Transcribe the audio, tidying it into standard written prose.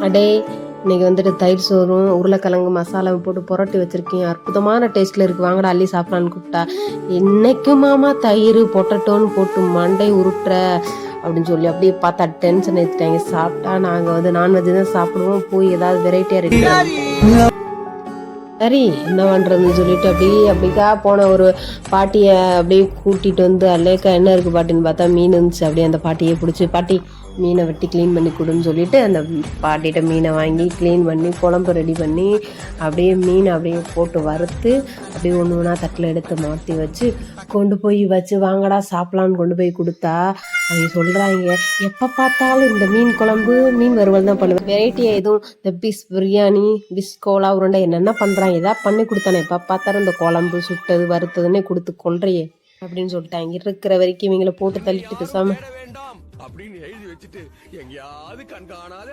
அடே இன்னைக்கு வந்துட்டு தயிர் சோறும் உருளைக்கிழங்கு மசாலாவை போட்டு புரட்டி வச்சிருக்கேன், அற்புதமான டேஸ்ட்ல இருக்கு, வாங்கடா அள்ளி சாப்பிடலான்னு கூப்பிட்டா, இன்னைக்கும் மாமா தயிர் பொட்டட்டோன்னு போட்டு மண்டை உருட்டுற அப்படின்னு சொல்லி அப்படியே பார்த்தா டென்ஷன் எடுத்துட்டாங்க. சாப்பிட்டா நாங்கள் வந்து நான்வெஜ் தான் சாப்பிடுவோம், போய் ஏதாவது வெரைட்டியாக ரெடி பண்ணி சரி என்ன பண்ணுறதுன்னு சொல்லிட்டு அப்படிக்கா போன ஒரு பாட்டியை அப்படியே கூட்டிகிட்டு வந்து அல்லேக்கா என்ன இருக்குது பாட்டின்னு பார்த்தா மீன் இருந்துச்சு. அப்படியே அந்த பாட்டியை பிடிச்சி பாட்டி மீனை வெட்டி க்ளீன் பண்ணி கொடுன்னு சொல்லிட்டு அந்த பாட்டிகிட்ட மீனை வாங்கி க்ளீன் பண்ணி குழம்பு ரெடி பண்ணி அப்படியே மீனை அப்படியே போட்டு வறுத்து அப்படியே ஒன்று ஒன்றா தட்டில் எடுத்து மாற்றி வச்சு கொண்டு போய் வச்சு வாங்கடா சாப்பிட்லான்னு கொண்டு போய் கொடுத்தா அவங்க சொல்கிறாங்க, எப்போ பார்த்தாலும் இந்த மீன் குழம்பு மீன் வறுவல் தான் பண்ணுவேன், வெரைட்டியாக எதுவும் இந்த பிஸ் பிரியாணி பிஸ் கோலா உருண்டை என்னென்ன பண்ணுறாங்க ஏதாவது பண்ணி கொடுத்தானே, எப்போ பார்த்தாலும் இந்த குழம்பு சுட்டது வறுத்ததுன்னே கொடுத்து கொள்றையே அப்படின்னு சொல்லிட்டாங்க. இருக்கிற வரைக்கும் இவங்களை போட்டு தள்ளிட்டு பேசாம அப்படின்னு எழுதி வச்சுட்டு எங்கேயாவது கண்காணாத